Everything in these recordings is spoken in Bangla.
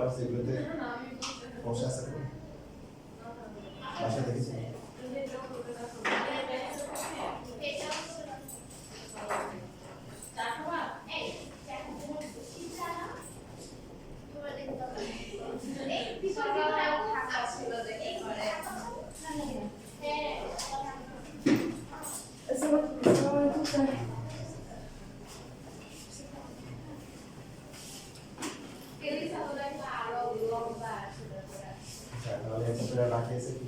পারছে এগুলোতে সমস্যা আছে কোনো বাসা দেখেছি তাহলে এটা রাখিয়েছে কি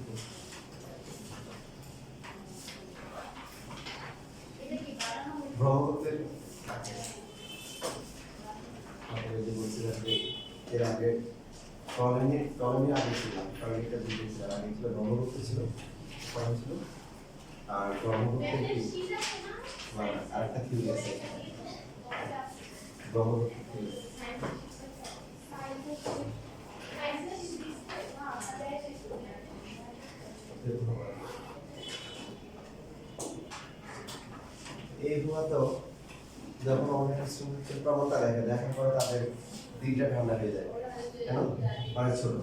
ব্রহ্মপুত্রের আমাদের যে বলছিলাম যে এর আগে টলমি আগে ছিল টলমিটা দুটো ছিল আগে ছিল ব্রহ্মপুত্র ছিল পরে ছিল আর ব্রহ্মপুত্রের কি আরেকটা কি আছে ব্রহ্মপুত্র এই হুয়াতো যখন অনেক স্টুডেন্টের প্রবণতা দেখার পরে তাদের দিকটা ঠান্ডা হয়ে যায় কেন মানে ছোট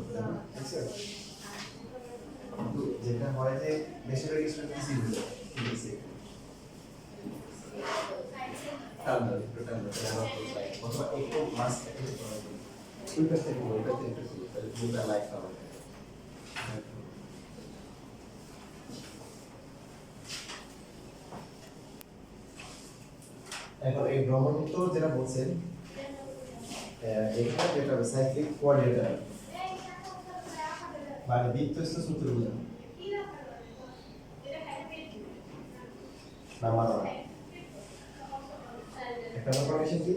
কিন্তু যেটা হয় যে বেশিরভাগ স্টুডেন্ট ইজি হয়ে যায় ঠান্ডা একটু ঠান্ডা অথবা একটু মাস থেকে ওইটা থেকে দুটা লাইফ হবে এখন এই ব্রহ্মপুত্র যেটা বলছেন এইটা যেটা সাইক্লিক কোঅর্ডিনেটর মানে বৃত্তস্থ চতুর্ভুজ নাম্বার 1 একটা কন্ডিশন কি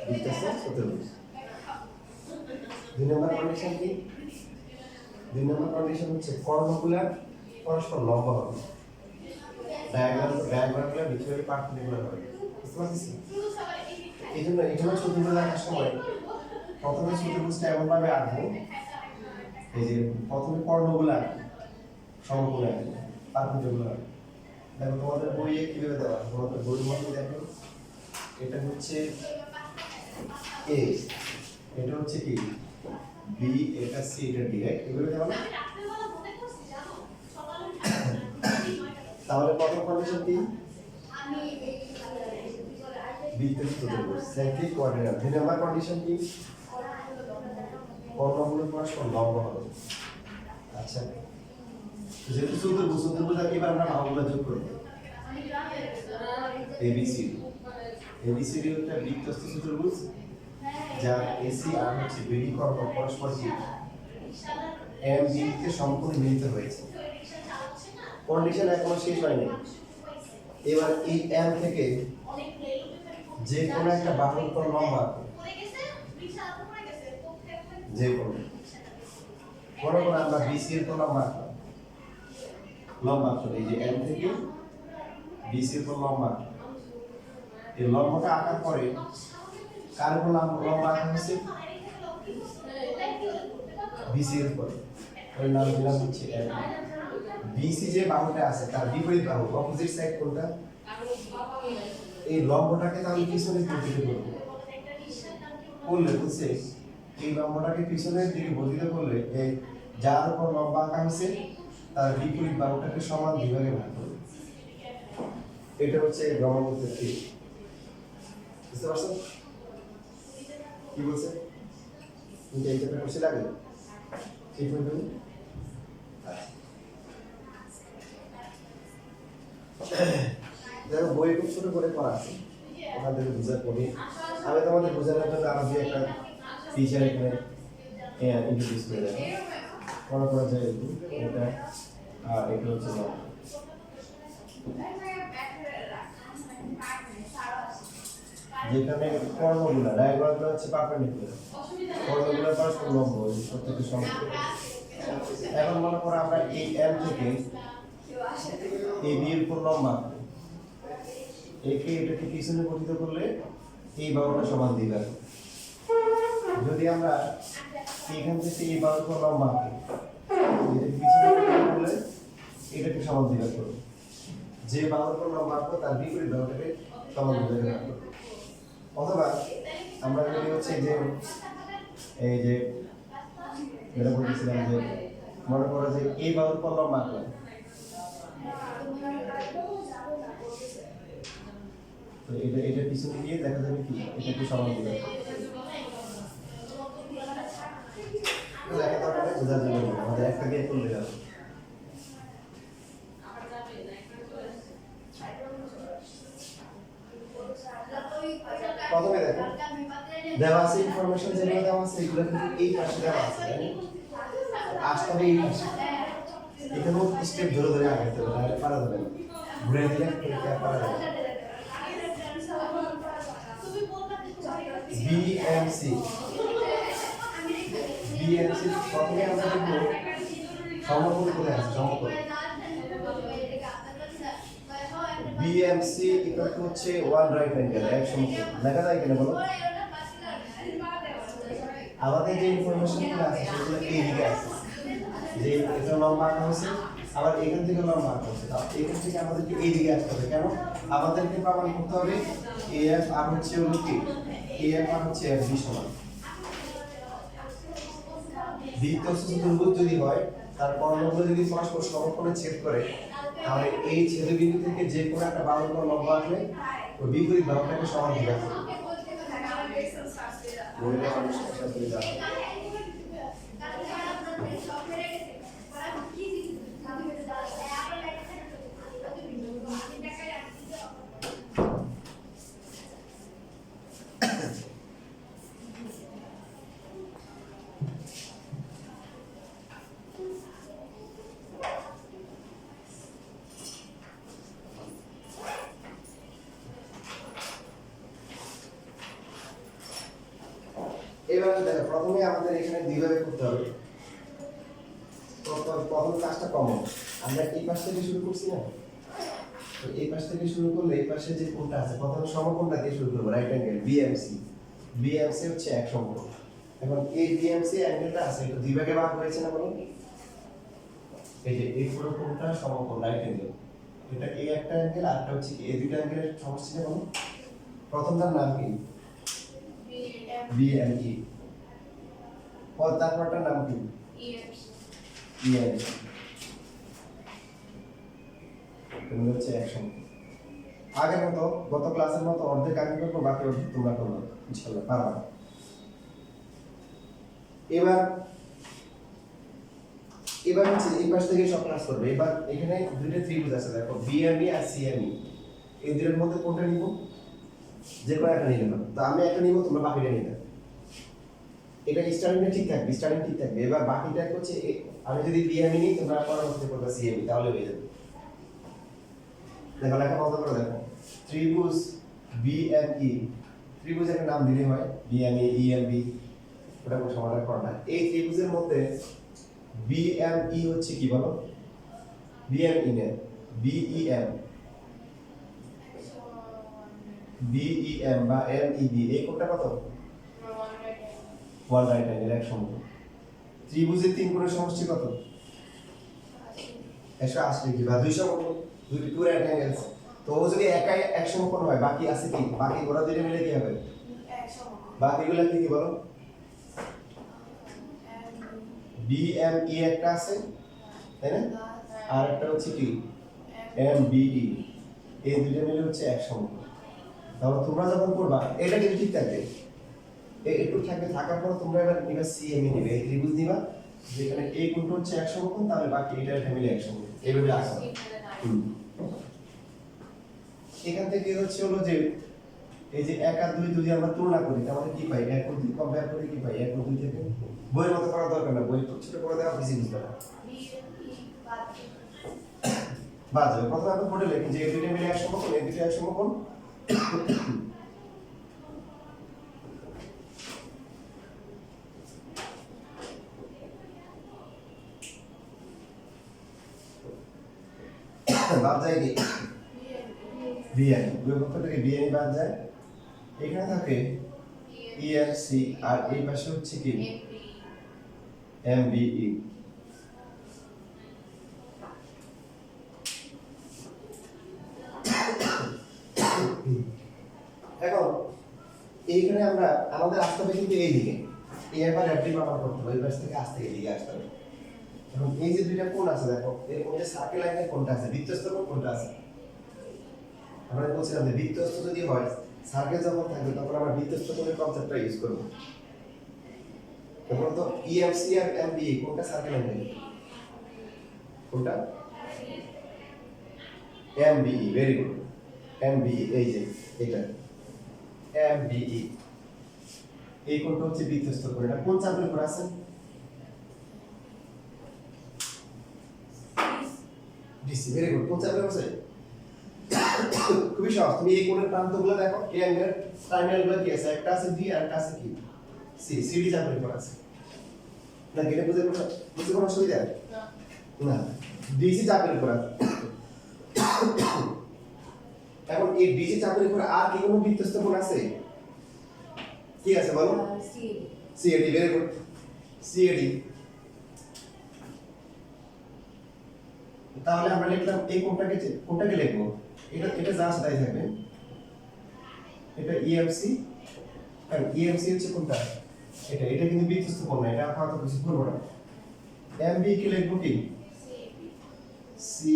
বৃত্তস্থ চতুর্ভুজ দুই নম্বর কন্ডিশন কি দুই নম্বর কন্ডিশন হচ্ছে কর্ণগুলো পরস্পর লম্ব হবে ডায়াগোনালগুলো ভিতরে পারপেন্ডিকুলার হবে বুঝতে পারছিস এইজন্য এখানে চতুর্ভুজ আঁকার সময় প্রথমে চতুর্ভুজটা এমন ভাবে আঁকবো এই যে প্রথমে কর্ণগুলো সমকোণে আঁকবো পারপেন্ডিকুলার দেখো তোমাদের বইয়ে কিভাবে দেওয়া তোমাদের বইয়ের মধ্যে দেখো এটা হচ্ছে এ এটা হচ্ছে কি বি এটা সি এটা ডি এগুলো দেওয়া না তাহলে প্রথম কন্ডিশন কি বৃত্তস্থ চতুর্ভুজ সাইক্লিক কোঅর্ডিনেটর দুই নম্বর কন্ডিশন কি কর্ণগুলো পরস্পর লম্ব হবে আচ্ছা যেহেতু চতুর্ভুজ এবার আমরা বাহুগুলো যোগ করব এবিসিডি হচ্ছে বৃত্তস্থ চতুর্ভুজ যার এসি আর হচ্ছে বিডি কর্ণ পরস্পর কি এম বি কে সম্পূর্ণ মিলিত হয়েছে কন্ডিশন এখনো শেষ হয়নি এবার এই এম থেকে যে কোনো একটা বাহুর কোণ লম্বা যে কোনো আমরা বিসি এর কোণ লম্বা এই যে এম থেকে বিসি এর কোণ লম্বা এই লম্বটা আঁকার পরে কার কোণ লম্বা আঁকা হয়েছে বিসি এর পরে এর নাম দিলাম হচ্ছে এম বিসি যে বাহুটা আছে তার বিপরীত বাহু অপোজিট সাইড কোনটা এই লম্বটাকে তাহলে পিছনের দিকে করব করলে বুঝছে এই লম্বটাকে পিছনের দিকে বর্ধিত করলে এই যার উপর লম্বা আঁকা হয়েছে তার বিপরীত বাহুটাকে সমান বিভাগে ভাগ করবে এটা হচ্ছে ব্রহ্মপুত্রের ঠিক বুঝতে পারছো কি বলছে কিন্তু এইটা খুশি লাগে ঠিক হয়ে গেল দেখো বই খুব ছোট করে করা আছে আমাদের বুঝার পরে আমি তোমাদের বোঝানোর জন্য আরো যে একটা ফিচার এখানে ইন্ট্রোডিউস করে দেব মনে করা যায় এটা আর এটা হচ্ছে যেখানে কর্ণগুলো ডায়াগোনালগুলো হচ্ছে পারপেন্ডিকুলার কর্ণগুলো পরস্পর লম্ব প্রত্যেকটি সমকোণ এখন মনে করো আমরা এই এম থেকে এই বি এর উপর লম্বা একে এটাকে পিছনে গঠিত করলে এই বাহুটা সমান দিবে যদি আমরা এখান থেকে এই বাহুর উপর লম্বা এটাকে পিছনে গঠিত করলে এটাকে সমান দিবে করব যে বাহুর উপর লম্বা আঁকবো তার বিপরীত বাহুটাকে সমান দিবে অথবা আমরা যদি হচ্ছে যে এই যে যেটা বলছিলাম যে মনে করো যে এই বাহুর পর লম্ব আঁকলাম, তো এটা পিছনে গিয়ে দেখা যাবে কি এটা একটু সমান দিবে, দেখা দরকার নেই, বোঝার জন্য আমাদের একটা দিয়ে করলে যাবে। প্রথমে দেখো দেওয়া আছে ইনফরমেশন যেগুলো দেওয়া আছে এগুলো কিন্তু এই পাশে দেওয়া আছে, আসতে হবে এই পাশে, এখানেও স্টেপ ধরে ধরে আগাতে হবে, নাহলে পারা যাবে না, ঘুরে দিলে পরীক্ষা পারা যাবে না। বিএমসি বিএমসি প্রথমে আমরা দেখব সমকোণ কোথায় আছে, সমকোণ বিএমসি ইকুয়াল টু হচ্ছে ওয়ান রাইট অ্যাঙ্গেল, এক সমকোণ, লেখা যায় কিনা বলো? আমাদের যে ইনফরমেশনগুলো আছে সেগুলো এই দিকে আছে, যে এটা লম্বা আঁকা হয়েছে আবার এখান থেকে লম্বা আঁকা হয়েছে, তাহলে এখান থেকে আমাদেরকে এই দিকে আসতে হবে, কেন আমাদেরকে প্রমাণ করতে হবে এএফ আর হচ্ছে হলো কি এএফ আর হচ্ছে এফ বি সমান, দ্বিতীয় চতুর্ভুজ যদি হয় তার কর্ণগুলো যদি পরস্পর সমকোণে ছেদ করে তাহলে এই ছেদবিন্দু থেকে যে কোনো একটা বাহুর উপর লম্ব আঁকলে ওই বিপরীত বাহুটাকে সমান দিবে। এবার দেখো প্রথমে আমাদের এখানে দুইভাবে করতে হবে, প্রথম কাজটা কমন, আমরা এই পাশ থেকে শুরু করছি না, তো এই পাশ থেকে শুরু করলে এই পাশে যে কোণটা আছে প্রথমে সমকোণটা দিয়ে শুরু করব, রাইট অ্যাঙ্গেল বিএমসি, বিএমসি হচ্ছে এক সমকোণ, এখন এই বিএমসি অ্যাঙ্গেলটা আছে এটা দুই ভাগে ভাগ হয়েছে না বলুন, এই যে এই পুরো কোণটা সমকোণ রাইট অ্যাঙ্গেল, এটা এই একটা অ্যাঙ্গেল আর একটা হচ্ছে কি এই দুটো অ্যাঙ্গেলের সমষ্টি না বলুন, প্রথমটার নাম কি বিএমই, और তারপরটার নাম কি ইএমসি, এগুলো হচ্ছে অ্যাকশন। আগের মতো গত ক্লাসের মতো অর্ধেক আমি করবো, বাকি অর্ধেক তোমরা করবে ইনশাআল্লাহ পারবা। এবার হচ্ছে এই পাশ থেকে সব ক্লাস করবে। এবার এখানে দুইটা ত্রিভুজ আছে দেখো, বিএমই আর সিএমই, এই দুইয়ের মধ্যে কোনটা নিব? যে কোনো একটা নিলে তো আমি একটা নিব, তোমরা বাকিটা নিবে, এটা স্টার্টিংটা ঠিক থাকবে, স্টার্টিং ঠিক থাকবে। এবার বাকিটা হচ্ছে আমি যদি বিএমই নিই তোমরা পরবর্তীতে করবে সিএমই, তাহলে হয়ে যাবে। দেখো লেখা বন্ধ করে দেখো, ত্রিভুজ বিএমই, ত্রিভুজ একটা নাম দিলে হয়, বিএমই ইএমবি, ওটা কোনো সমাধান করা না। এই ত্রিভুজের মধ্যে বিএমই হচ্ছে কি বলো? বিএমই নে বিইএম, বিইএম বা এমইবি, এই কোণটা কত? ওয়ান রাইট অ্যাঙ্গেল, এক সমকোণ। ত্রিভুজের তিন কোণের সমষ্টি কত? 180 ডিগ্রি বা 200 কোণ, দুই রাইট অ্যাঙ্গেল। তো ও যদি একাই এক সমকোণ হয়, বাকি আছে কি? বাকি ওরা দুইটা মিলে কি হবে? এক সমকোণ। বাকিগুলো কি কি বলো? বিএমই একটা আছে, তাই না? আর একটা হচ্ছে কি এমবিই, এই দুইটা মিলে হচ্ছে এক সমকোণ। তাহলে তোমরা যখন করবা এটা কিন্তু ঠিক থাকবে, একটু থাকবে, থাকার পর তোমরা এবার নিবা সিএমই নিবে, এই ত্রিভুজ নিবা যেখানে এই কোণটা হচ্ছে এক সমকোণ, তাহলে বাকি এটা মিলে এক সমকোণ, এইভাবে আসবে। এখান থেকে হচ্ছে হলো যে এই যে 1 আর 2 যদি আমরা তুলনা করি তাহলে কি পাই? 1 ও 2 কম্পেয়ার করে কি পাই? 1 ও 2 থেকে বইয়ের মতো করা দরকার না, বই ছোট করে দেওয়া বেশি বুঝতে পারা বাদ যাবে। প্রথমে আমরা পড়ে লিখি যে এই দুইটা মিলে এক সমকোণ, এই দুইটা এক সমকোণ। বাদ যায় কি বিএন, দুই পক্ষ থেকে বিএন বাদ যায়, এখানে থাকে ইএফসি আর এই পাশে হচ্ছে কি এমবিই। এখন এইখানে আমরা আমাদের আসতে হবে কিন্তু এই দিকে, এই এবার এফডি প্রমাণ করতে হবে, ওই পাশ থেকে আসতে এদিকে আসতে হবে। এখন এই যে দুইটা কোণ আছে দেখো, এর মধ্যে সার্কেল লাইনের কোণটা আছে, বৃত্তস্থ কোণ কোনটা আছে? আমরা বলছিলাম যে বৃত্তস্থ যদি হয়, সার্কেল যখন থাকবে তখন আমরা বৃত্তস্থ কোণের কনসেপ্টটা ইউজ করব। এখন তো ইএমসি আর এমবি কোনটা সার্কেল লাইন? কোনটা? MBE, very good. এমবিই, এই যে এটা এমবিই, এই কোণটা হচ্ছে বৃত্তস্থ কোণ। এটা কোন চাপের উপর আছে? DC, very good. কোন চাপের আছে? খুবই সহজ। তুমি এই কোণের প্রান্তগুলো দেখো, এই অ্যাঙ্গেল টার্মিনালগুলো কি আছে? একটা আছে ভি আর একটা আছে কি? সি। সিডি চাপের উপর আছে না? গেলে বুঝতে কোনো অসুবিধা না? ডিসি চাপের উপর আছে। এখন এই ডিসি চাপের উপর আর কি কোনো বৃত্তস্থ কোণ আছে? কি আছে বলো? CAD, very good. সিএডি। তাহলে আমরা লিখলাম এই কোণটাকে লিখবো, এটা যা আছে তাই থাকবে। এটা ইএমসি, কারণ ইএমসি হচ্ছে কোনটা? এটা কিন্তু বৃত্তস্থ কোণ না, এটা আপাতত কিছু করবো না। এমবি কি লিখবো কি? সি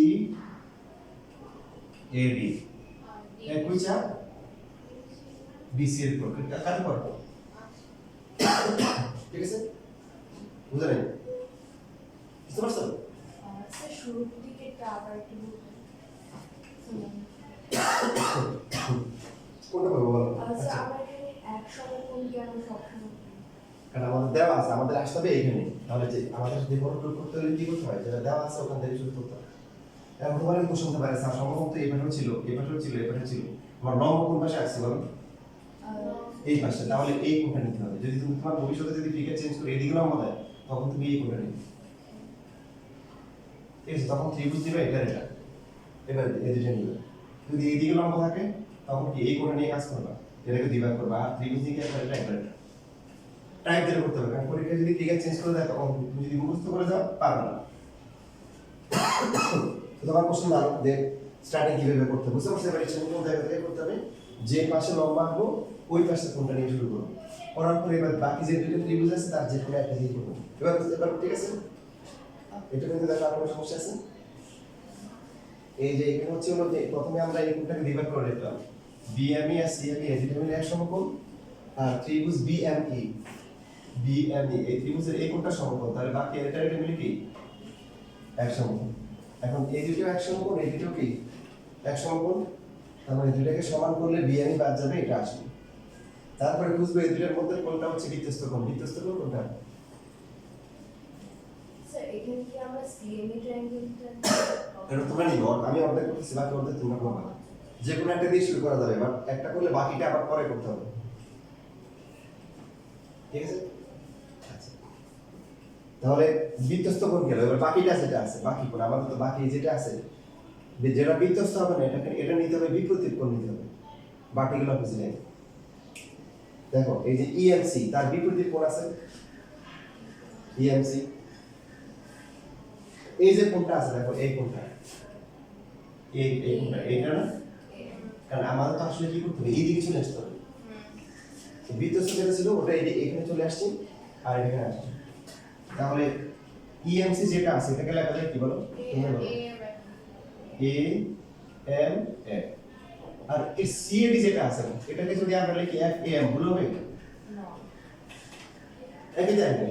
এডি। একই চাপ বিসি এর উপর কাকে করবো, ঠিক আছে? বুঝা নাই? বুঝতে পারছো? স্যার শুরুর দিকে আবার একটু কোনটা করবো বলো? আচ্ছা আমরা এখানে এক সমকোণ কেন সবসময়? কারণ আমাদের দেওয়া আছে, আমাদের আসতে হবে এইখানে। তাহলে যে আমাদের যদি বড় প্রুফ করতে হলে কি করতে হয়? যেটা দেওয়া আছে ওখান থেকে শুরু করতে হয়। এখন তোমার কোশ্চেন হতে পারে স্যার সম্ভবত এই পাশেও ছিল, এই পাশেও ছিল, এই পাশেও ছিল, আমার লম্ব কোন পাশে আসছে বলো? এই পাশে। তাহলে এই কোণটা নিতে হবে। যদি তুমি তোমার ভবিষ্যতে যদি ফিগার চেঞ্জ করে এদিকে লম্ব দেয়, তখন তুমি এই কোণটা নিবে, ঠিক আছে? তখন ত্রিভুজ দিবে এটা এটা, এবার এই দুটো নিবে। যদি এইদিকে লম্ব থাকে তখন কি এই কোণটা নিয়ে কাজ করবা, এটাকে দ্বিভাগ করবা, আর ত্রিভুজ দিকে একবার এটা একবার এটা টাইপ দিয়ে করতে হবে। কারণ পরীক্ষায় যদি ফিগার চেঞ্জ করে দেয় তখন তুমি যদি মুখস্থ করে যাও পারবে না। তো তোমার কোশ্চেন দাও যে স্টার্টিং কিভাবে করতে হবে, বুঝতে পারছো? এবার ইচ্ছা কোন জায়গা থেকে করতে হবে, যে পাশে লম্বা আঁকবো ওই পাশে কোনটা নিয়ে শুরু করবো, করার পরে এবার বাকি যে দুটো ত্রিভুজ আছে তার যে কোনো একটা দিয়ে করবো। এবার ঠিক আছে? এটা কিন্তু দেখো আর কোনো সমস্যা আছে? এই যে এখানে হচ্ছে হলো যে প্রথমে আমরা এই কোণটাকে ডিভাইড করে লিখলাম, বিএমই আর সিএমই এই দুটো মিলে এক সমকোণ, আর ত্রিভুজ বিএমই, বিএমই এই ত্রিভুজের এই কোণটা সমকোণ, তাহলে বাকি এটা মিলে কি এক সমকোণ। এখন এই দুটো এক সমকোণ, এই দুটো কি এক সমকোণ, তার মানে দুটোকে সমান করলে বিএমই বাদ যাবে, এটা আসবে। তারপরে বুঝবো এই দুটোর মধ্যে কোনটা হচ্ছে বৃত্তস্থ কোণ। বৃত্তস্থ কোণ কোনটা? স্যার এখানে কি আমরা সিএমই ট্রায়াঙ্গেলটা এটা তোমরা নিও, আমি অর্ধেক করতেছি, বাকি অর্ধেক তোমরা করবা। যে কোনো একটা দিয়ে শুরু করা যাবে, বাট একটা করলে বাকিটা আবার পরে করতে হবে, ঠিক আছে? আচ্ছা, তাহলে বৃত্তস্থ কোণ গেল, এবার বাকিটা যেটা আছে, বাকি কোণ আমাদের তো বাকি যেটা আছে, যেটা বৃত্তস্থ হবে না এটা নিতে হবে, বিপরীত কোণ নিতে হবে, বাকিগুলো বুঝে নেই। দেখো এই যে ইএমসি তার বিপরীত কোণ আছে, ইএমসি এই যে কোণটা আছে দেখো, এই কোণটা, এই কোণটা, এইটা না? কারণ আমাদের তো আসলে কি করতে হবে, এইদিকে চলে আসতে হবে। বৃত্তস্থ যেটা ছিল ওটা এখানে চলে আসছে আর এখানে আসছে। তাহলে ইএমসি যেটা আছে এটাকে লেখা যায় কি বলো? তোমরা বলো। এ এম এফ। আর এই সিএডি যেটা আছে এটাকে যদি আমরা লিখি এফ এ এম, ভুল হবে? না একই জায়গা।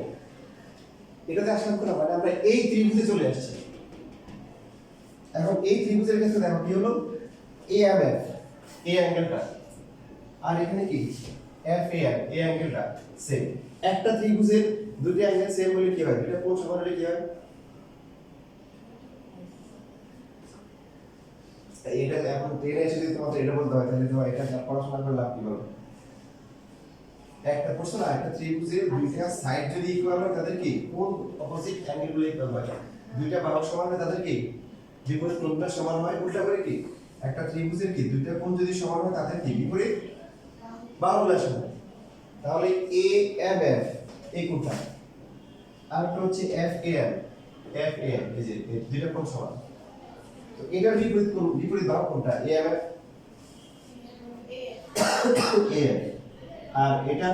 এটাতে আসলাম কেন, মানে আমরা এই ত্রিভুজে চলে আসছি। এখন এই ত্রিভুজের ক্ষেত্রে দেখো কি হলো, এ এম এফ, এই অ্যাঙ্গেলটা, আর এখানে কি এফ এ এম, এই অ্যাঙ্গেলটা সেম। একটা ত্রিভুজের দুটো অ্যাঙ্গেল সেম হলে কি হয়, দুটো কোণ সমান হলে কি হয়? এটা এখন টেনে এসে যদি তোমাদের এটা বলতে হয়, তাহলে তোমার এটা পড়াশোনা করে লাভ কি বলো? একটা প্রশ্ন, একটা ত্রিভুজের দুইটা সাইড যদি ইকুয়াল হয় তাদের কি কোণ অপোজিট অ্যাঙ্গেলগুলো ইকুয়াল হয়, দুইটা বাহু সমান হয় তাদের কি বিপরীত কোণটা সমান হয়। উল্টা করে কি একটা ত্রিভুজের কি দুইটা কোণ যদি সমান হয় তাদের কি বিপরীত বাহুগুলো সমান হয়। তাহলে এ এম এফ এই কোণটা, আর একটা হচ্ছে F A M, F A M, এই যে দুইটা কোণ সমান। তো এটার বিপরীত কোণ, বিপরীত বাহু কোনটা? A M F, A M. আর এটা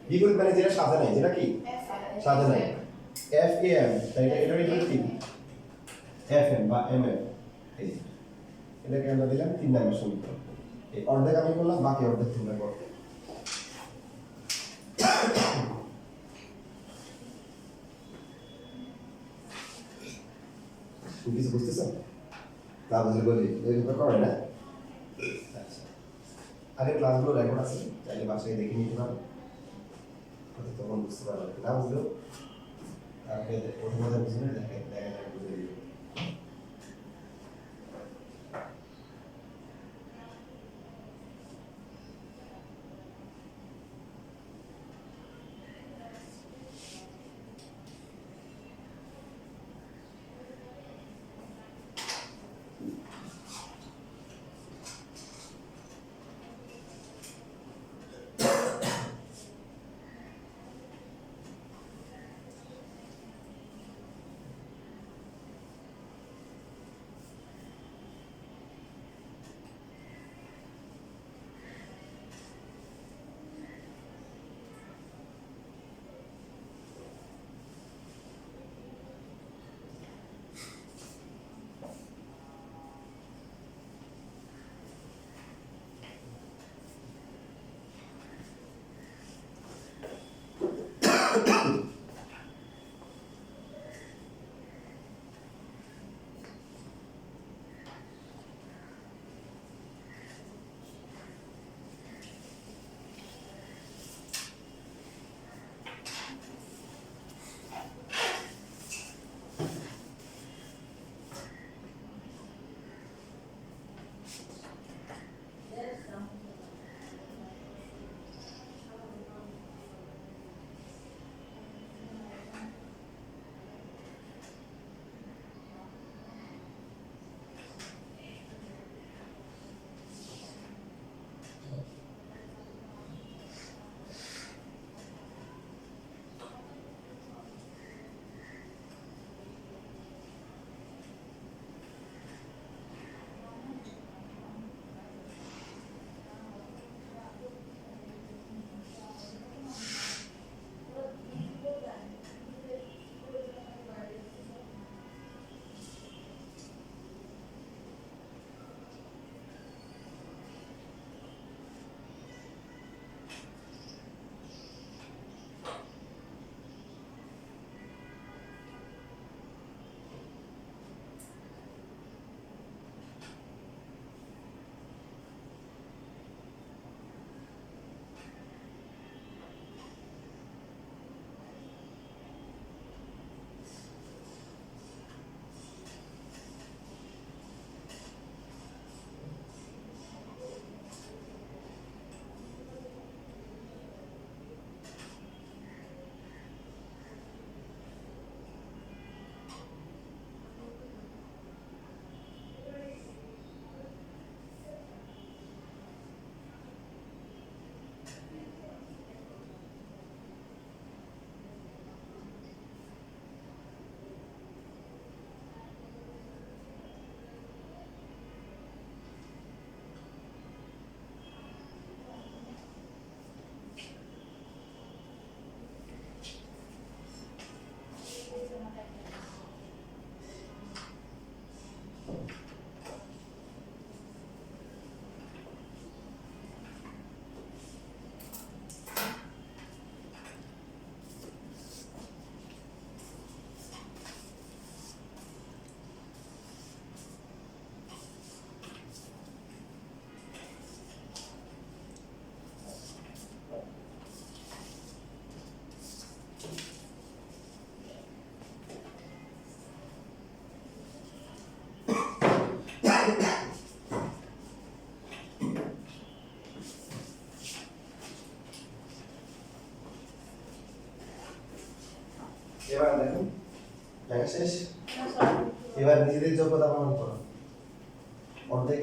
বিপরীত মানে যেটা সাজে নাই, যেটা কি সাজে নাই, এফ এ এম, তাই এটা বিপরীত কি এফ এম বা এম এম। এই যে, এটাকে আমরা দিলাম 3 নম্বর সমীকরণ। এই অর্ধেক আমি করলাম, বাকি অর্ধেক তোমরা করো। তুমি কিছু বুঝতেছো না? বুঝলে বলি এগুলো করে না। আচ্ছা, আগের ক্লাসগুলো রেকর্ড আছে, চাইলে বাসায় দেখে নিতে পারো, হয়তো তখন বুঝতে পারবে। না বুঝলেও আগে প্রথমে বুঝলে দেখে দেখে বুঝে দিবে। এবার দেখুন দেখা শেষ। এবার নিজেদের যোগ্যতা প্রমাণ করো। অর্ধেক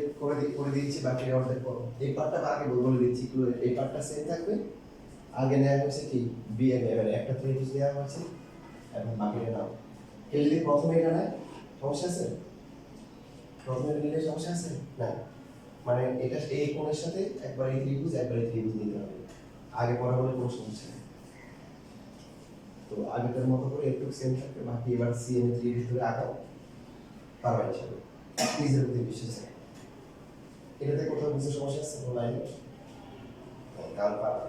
করে দিয়েছি, বাকি অর্ধেক করো। এই পার্টটা আগে বলে দিচ্ছি, একটু এই পার্টটা সেম থাকবে। আগে নেওয়া হয়েছে কি বিএম, এবারে একটা ত্রিভুজ দেওয়া হয়েছে, এখন বাকিটা নাও। কেউ যদি প্রথমে এটা নেয় সমস্যা আছে? প্রথমে এটা নিলে সমস্যা আছে না? মানে এটা এই কোণের সাথে একবার এই ত্রিভুজ একবার এই ত্রিভুজ নিতে হবে, আগে পরে বলে কোনো সমস্যা নেই। তো আগেকার মতো করে একটু সেম থাকবে, বাকি এবার সিএমএ3 এর ভিতরে আগাও, পারবা ইনশাআল্লাহ, নিজের প্রতি বিশ্বাস আছে। এটাতে কোথাও কিছু সমস্যা আছে কোনো লাইনে? কাল পারবা।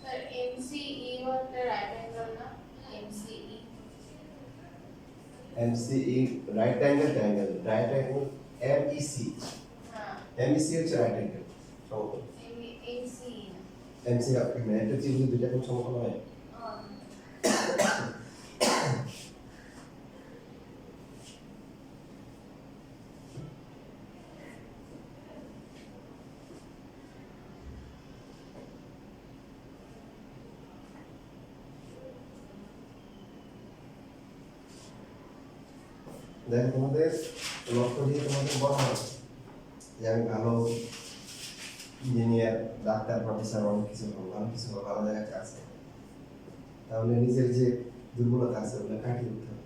স্যার এমসিই ওয়ানটা রাইট অ্যাঙ্গেল না? এমসিই এমসিই রাইট অ্যাঙ্গেল এমইসি, হ্যাঁ এমইসি হচ্ছে রাইট অ্যাঙ্গেল সমকোণ। এমসিই না এমসি মানে একটা ত্রিভুজ দুইটা কোণ সমকোণ হয়। দেখো তোমাদের লক্ষ্য দিয়ে তোমাদের বলা হয় যে আমি ভালো ইঞ্জিনিয়ার, ডাক্তার, প্রফেসর, অনেক কিছু হবো, ভালো কিছু হবো, ভালো জায়গায় আছে, তাহলে নিজের যে দুর্বলতা আছে ওগুলো কাটিয়ে উঠতে হবে।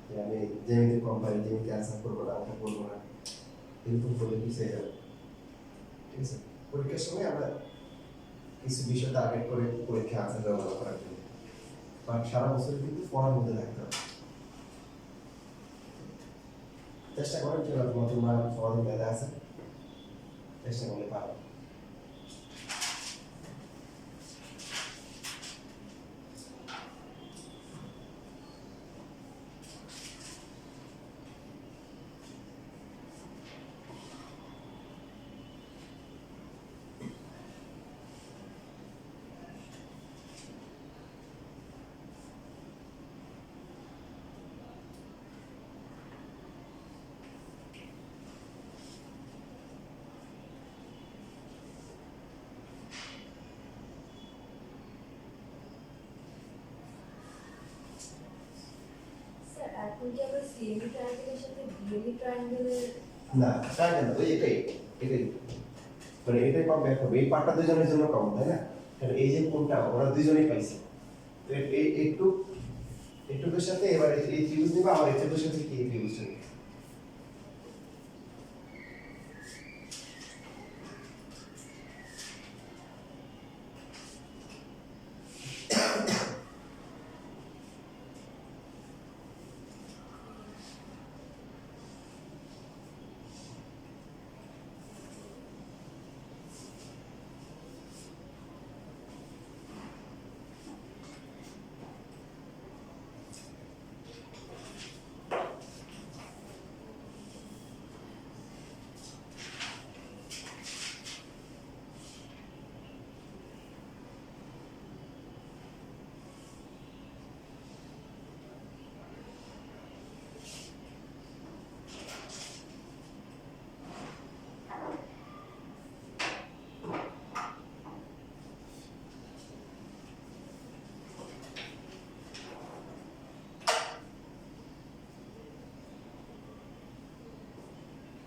যে আমি জেমিতে কম পারি, জেমিতে আনসার করবো না, ওটা করবো না, এরকম করলে পিছিয়ে যাবে। ঠিক আছে, পরীক্ষার সময় আমরা কিছু বিষয় টার্গেট করে পরীক্ষা আনসার দেওয়া ভালো করার জন্য, বাট সারা বছর কিন্তু পড়ার মধ্যে থাকতে হবে। চেষ্টা করেন যে তোমার সমাজে মেধা আছে, চেষ্টা করলে পারো। স্যার এখন কি আমরা সিএমই ট্রায়াঙ্গেলের সাথে বিএমই ট্রায়াঙ্গেলের না তাই না, ওই এটাই এটাই মানে এটাই কম ব্যাক হবে, এই পার্টটা দুজনের জন্য কম, তাই না? কারণ এই যে কোনটা ওরা দুজনেই পাইছে, তো এই একটু একটুকের সাথে এবার এই ত্রিভুজ নিবা, আর এই ত্রিভুজের সাথে কি এই ত্রিভুজটা নিবা।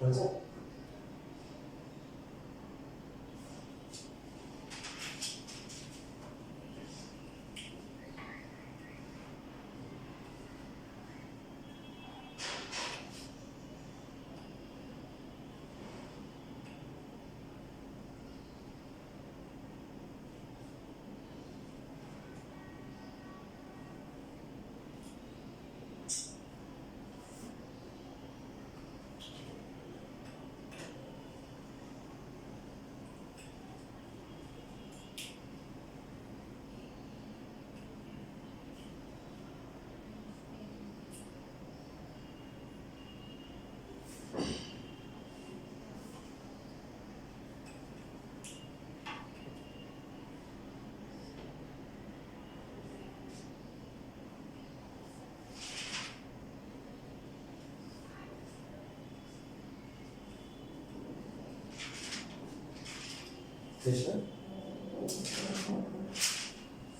বুঝছো? শেষ না?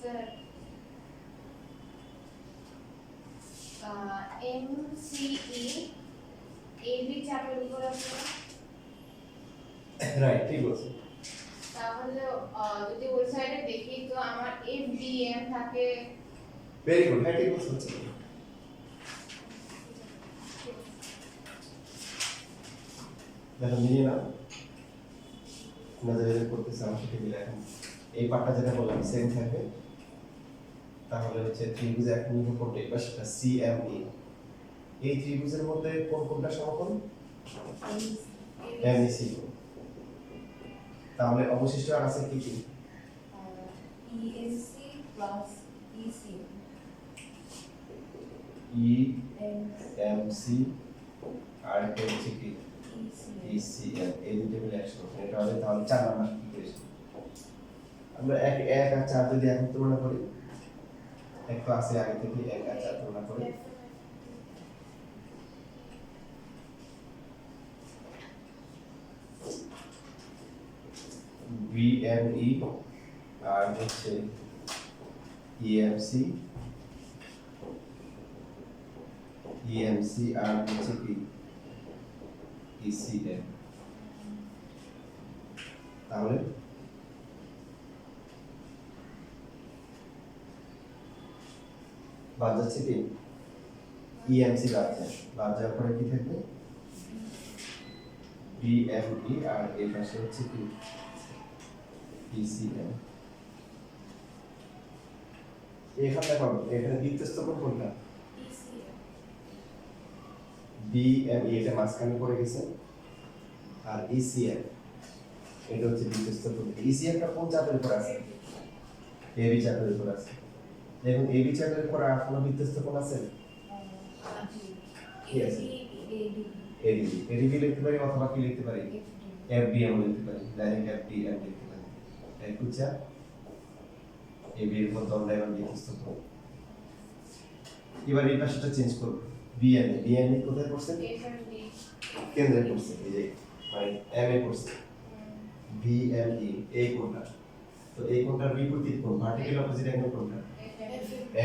স্যার MCE AB চাপের উপর আছে না? রাইট, ঠিক বলছো। তাহলে যদি ওই সাইডে দেখি তো আমার FDM থাকে। ভেরি গুড, হ্যাঁ ঠিক বলছো। দেখো মিলিয়ে নাও, নজরে করতেছে আমার সাথে মিলে। এখন এই পার্টটা যেটা বললাম সেম থাকবে, তাহলে হচ্ছে ত্রিভুজ এক নির্ভর করবে এই পাশটা CME। এই ত্রিভুজের মধ্যে কোন কোনটা সমকোণ? MEC। তাহলে অবশিষ্ট আর আছে কি কি? EMC plus EC EMC আর একটা হচ্ছে কি ECM। এই দুটো মিলে একশো, এটা হবে তাহলে 4 নাম্বার ইকুয়েশন। আমরা 1 আর 4 যদি এখন তুলনা করি, এক তো আছে আগে থেকে, 1 আর 4 তুলনা করি। VME আর হচ্ছে EMC আর হচ্ছে কি ECM। তাহলে বাদ যাচ্ছে কি EMC বাদ যাওয়ার পরে কি থাকবে? VME আর এই পাশে হচ্ছে কি ECM। এখানে দেখো এখানে বৃত্তস্থ কোণ কোনটা? BME এটা মাঝখানে পড়ে গেছে, আর ECM এটা হচ্ছে বৃত্তস্থ কোণ। ECM টা কোন চাপের উপর আছে? AB চাপের উপর আছে। দেখুন AB চাপের উপর আর কোনো বৃত্তস্থ কোণ আছে? Yes. ADB লিখতে পারি, অথবা কি লিখতে পারি? FDM লিখতে পারি, ডাইরেক্ট FDM লিখতে পারি। তাই বুঝছা AB এর উপর দণ্ডায়মান বৃত্তস্থ কোণ। এবার এই পাশটা চেঞ্জ করব, BME কোথায় পড়ছে? কেন্দ্রে পড়ছে, এই যে মানে MA পড়ছে। BME এই কোণটা, তো এই কোণটার বিপরীত কোণ, ভার্টিক্যাল অপোজিট অ্যাঙ্গেল কোণটা?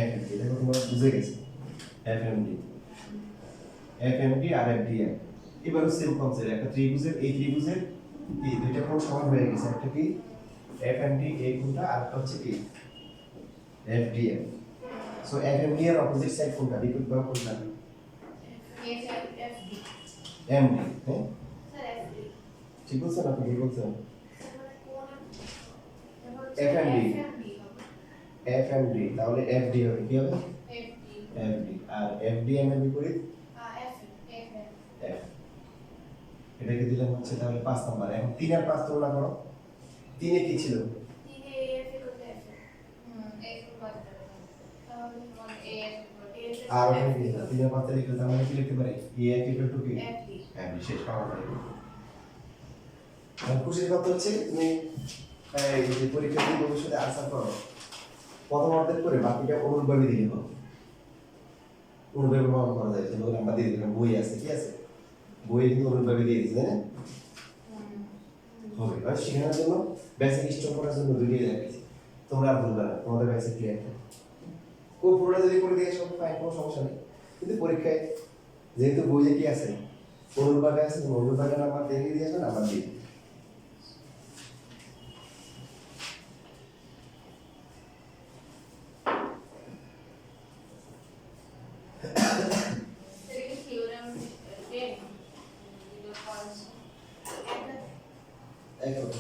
FMD। দেখো তোমরা বুঝে গেছো, FMD আর FDM। এবারে সেম কনসেপ্ট, একটা ত্রিভুজের এই ত্রিভুজের কি দুইটা কোণ সমান হয়ে গেছে, একটা কি FMD এই কোণটা, আর একটা হচ্ছে কি FDM। সো FMD এর অপোজিট সাইড কোনটা, বিপরীত বাহু কোনটা? MD। হ্যাঁ ঠিক বলছেন আপনি, কি বলছেন? FMD তাহলে FD হবে, কি হবে? FD। আর FDM এর বিপরীত F। এটাকে দিলাম হচ্ছে তাহলে 5 নাম্বার। এখন 3 আর 5 তুলনা করো। 3 এ কি ছিল? আর ওখানে কি ছিল? 3 আর 5 লিখলে তার মানে কি লিখতে পারি? EF equal to কি? FD। শেষ পাওয়া যায়। এখন খুশির কথা হচ্ছে তুমি এই যে পরীক্ষা দিয়ে ভবিষ্যতে আনসার করো, প্রথম অর্ধেক করে বাকিটা অনুরূপভাবে দিলে হবে। অনুরূপভাবে প্রমাণ করা যায়, যেগুলো আমরা দিয়ে দিলাম, বই আছে, কি আছে? বইয়ে কিন্তু অনুরূপভাবে দিয়ে দিচ্ছে, তাই না? হবে। আর শেখানোর জন্য বেসিক স্টক করার জন্য ভিডিও দেখাচ্ছি, তোমরা আর ভুলবে না, তোমাদের বেসিক ক্লিয়ার থাকে। পুরোটা যদি করে দিয়ে সব ফাইন, কোনো সমস্যা নেই। কিন্তু পরীক্ষায় যেহেতু বইয়ে কি আছে, অনুরূপভাবে আছে, অনুরূপভাবে নাম্বার দেখে দিয়ে আসবে, নাম্বার দিয়ে একদম।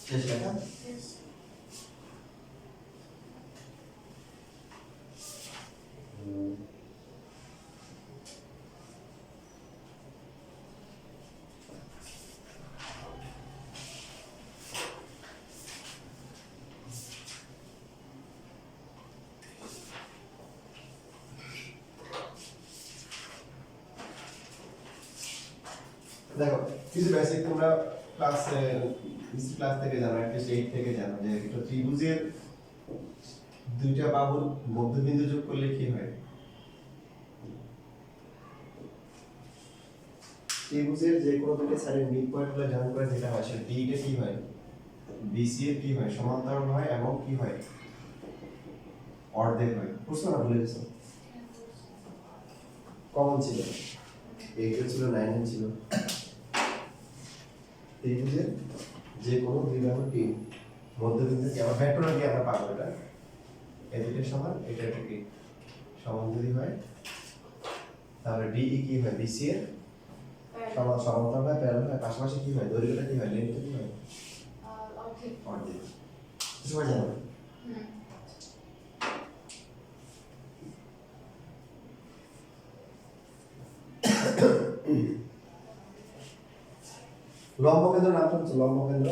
শেষ লেখা। দেখো কিছু বেসিক তোমরা ক্লাস থেকে জানো, অ্যাটলিস্ট 8 থেকে জানো যে একটা ত্রিভুজের দুইটা বাহুর মধ্যবিন্দু যোগ করলে কি হয়। ত্রিভুজের যে কোনো দুটো সাইডের মিড পয়েন্টগুলো জানা করে যেটা হয় সেটা ডিটা কি হয়, বিসি এর কি হয়, সমান্তরাল হয় এবং কি হয়, অর্ধেক হয়। প্রশ্ন না ভুলে গেছো? কমন ছিল, 8 ছিল, 9 ছিল। ত্রিভুজের যে কোনো দুই বাহুর কি মধ্যবিন্দু কি আমরা ভেক্টর দিয়ে আমরা পাবো এটা, এদিকে সমান এটা কি সমান যদি হয় তাহলে ডিই কি হয়, বিসি এর সমান সমান্তরাল হয়, প্যারালাল হয়, পাশাপাশি কি হয়, দৈর্ঘ্যটা কি হয়, লেন্থ কি হয়, অর্ধেক। সবাই জানো? লম্ব কেন্দ্র নাম শুনছো? লম্ব কেন্দ্র,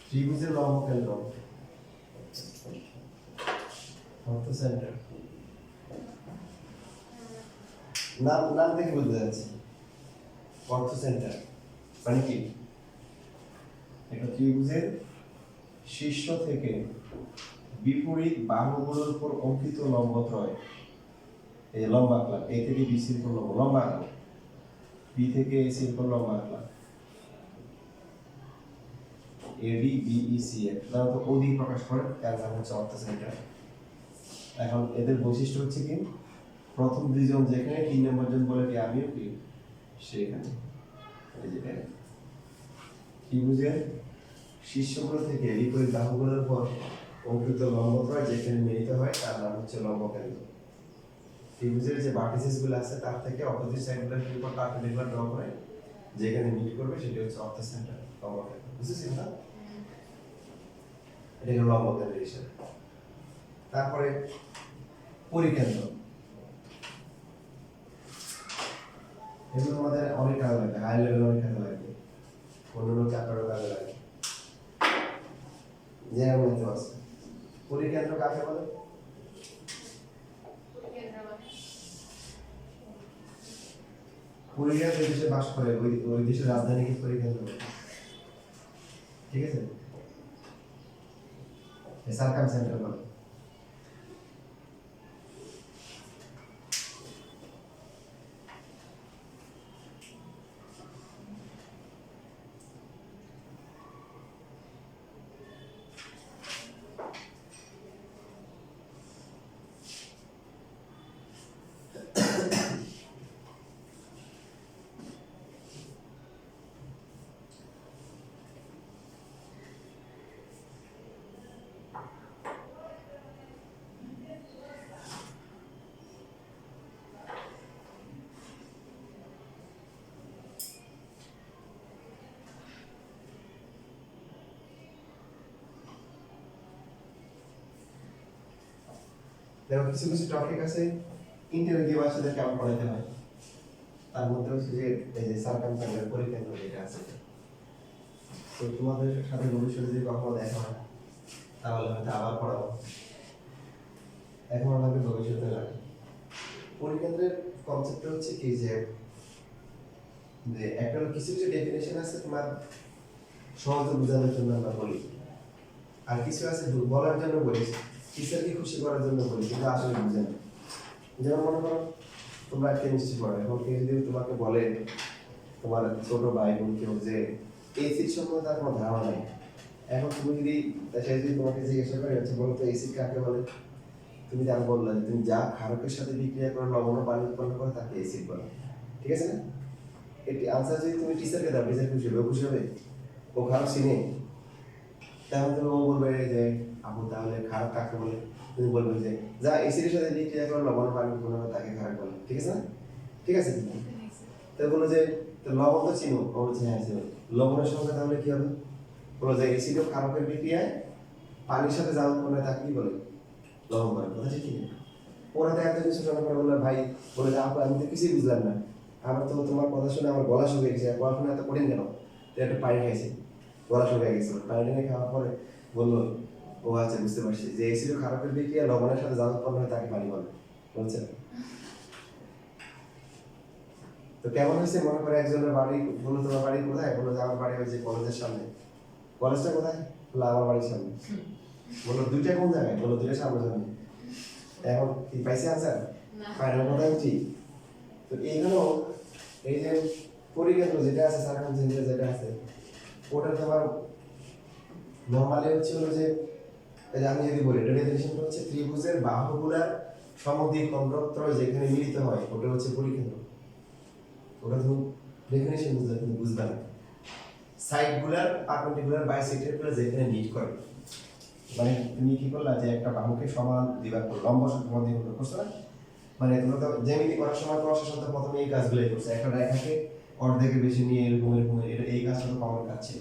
ত্রিভুজের লম্ব কেন্দ্র, অর্থ সেন্টার। নাম নাম থেকে বুঝতে যাচ্ছে অর্থ সেন্টার মানে কি, একটা ত্রিভুজের শীর্ষ থেকে বিপরীত বাহুগুলোর উপর অঙ্কিত লম্বত্রয়, এই লম্বা আঁকলাম, এ থেকে বি সির উপর লম্বা আঁকলাম, বি থেকে এ সির উপর লম্বা আঁকলাম, এডি বিই সি এর সাধারণত ওডি প্রকাশ করে, তার নাম হচ্ছে অর্থ সেন্টার। এখন এদের বৈশিষ্ট্য হচ্ছে কি, প্রথম দুইজন যেখানে, 3 নম্বর জন বলে কি আমিও কি সেখানে। এই যে ত্রিভুজের শীর্ষগুলো থেকে বিপরীত বাহুগুলোর উপর অঙ্কিত লম্বত্রয় যেখানে মিলিত হয় তার নাম হচ্ছে লম্ব কেন্দ্র। ত্রিভুজের যে ভার্টিসেস গুলো আছে তার থেকে অপোজিট সাইডগুলোর উপর পারপেন্ডিকুলার ড্র করে যেখানে মিট করবে সেটা হচ্ছে অর্থ সেন্টার, লম্ব কেন্দ্র। বুঝেছেন না? এটা হলো লম্ব কেন্দ্র হিসেবে। তারপরে পরিকেন্দ্র, এগুলো আমাদের অনেক কাজে লাগে, হাই লেভেল অনেক কাজে লাগে, অন্যান্য চাকরির কাজে লাগে, যেমন মতো আছে। পরিকেন্দ্র কাকে বলে? পুরুলিয়া যে দেশে বাস করে ওই দেশের রাজধানী কি পরিকেন্দ্র? ঠিক আছে, সার্কাম সেন্টার বলে। দেখো কিছু কিছু টপিক আছে ইন্টারভিউ আসলে কেমন পড়াতে হয়, তার মধ্যে হচ্ছে যে এই যে সার্কাম সেন্টার পরিকেন্দ্র যেটা আছে, তো তোমাদের সাথে ভবিষ্যতে যদি কখনো দেখা হয় তাহলে হয়তো আবার পড়াবো, এখন আমাকে ভবিষ্যতে লাগে। পরিকেন্দ্রের কনসেপ্ট হচ্ছে কি যে একটা কিছু কিছু ডেফিনেশন আছে তোমার সহজে বোঝানোর জন্য আমরা বলি, আর কিছু আছে বলার জন্য বলি, টিচারকে খুশি করার জন্য বলি, কিন্তু আসলে বুঝে না। যেমন মনে করো তোমরা কেমিস্ট্রি পড়ো, এখন কেউ যদি তোমাকে বলে তোমার ছোট ভাই বোন কেউ যে এসিড সম্বন্ধে তার কোনো ধারণা নেই, এখন তুমি যদি সে যদি তোমাকে জিজ্ঞাসা করে হচ্ছে বলো তো এসিড কাকে বলে, তুমি তার বললে যে তুমি যা ক্ষারকের সাথে বিক্রিয়া করে লবণ ও পানি উৎপন্ন করে তাকে এসিড বলে, ঠিক আছে না? এটি আনসার যদি তুমি টিচারকে দাও, টিচার খুশি হবে, খুশি হবে, ও খারাপ চিনে, তাহলে ও বলবে যে আপু তাহলে খারাপ কাকে বলে, তুমি বলবে যে যা এসিডের সাথে বিক্রিয়া করে লবণ ও পানি উৎপন্ন করে তাকে খারাপ বলে, ঠিক আছে না? ঠিক আছে, তো বলো যে লবণ তো চিনো, ও বলছে হ্যাঁ চিনো, লবণের সঙ্গে তাহলে কি হবে, বলো যে এসিড ও ক্ষারকের বিক্রিয়ায় পানির সাথে যা উৎপন্ন হয় তাকে কি বলে, লবণ বলে, কথা ঠিক কি? ওরা তো এত কিছু শোনার পরে বললো ভাই, বলে যে আপু আমি তো কিছুই বুঝলাম না, আমার তো তোমার কথা শুনে আমার গলা শুকিয়ে গেছে, পড়াশোনা এত কঠিন কেন, তো একটু পানি খাইছি, গলা শুকিয়ে গেছিল, পানি টেনে খাওয়ার পরে বললো ও আচ্ছা বুঝতে পারছি যে এসিড ও ক্ষারকের বিক্রিয়া লবণের সাথে যা উৎপন্ন হয় তাকে পানি বলে, বলছে। তো কেমন হয়েছে মনে করে একজনের বাড়ি, বলো তোমার বাড়ি কোথায়, বলো যে আমার বাড়ি হয়েছে কলেজের সামনে। কলেজটা কোথায়, বলো আমার বাড়ির সামনে। বলো দুইটা কোন জায়গায়, বলো দুইটা সামনে সামনে। এখন কি পাইছে আনসার? না। ফাইনাল কোথায় উঠি? তো এইগুলো এই যে পরিকেন্দ্র যেটা আছে, সার্কামসেন্টার যেটা আছে, ওটা তোমার নরমালি হচ্ছে হলো যে এই যে আমি যদি বলি এটা ডেফিনিশনটা হচ্ছে ত্রিভুজের বাহুগুলার সমদ্বিখণ্ডত্রয় যেখানে মিলিত হয় ওটা হচ্ছে পরিকেন্দ্র। ওটা তুমি ডেফিনিশন বুঝলে তুমি বুঝবে না। সাইডগুলার পারপেন্ডিকুলার বাইসেক্টরগুলো যেখানে মিট করে, মানে তুমি কি করলা যে একটা বাহুকে সমান দিবার করো, লম্ব সমান দ্বিখণ্ড করছো না, মানে তোমরা তো জ্যামিতি করার সময় প্রসেস সাথে প্রথমে এই কাজগুলোই করছে, একটা রেখাকে অর্ধেকের বেশি নিয়ে এরকম এরকম এটা এই কাজটা তো কমন কাজ ছিল,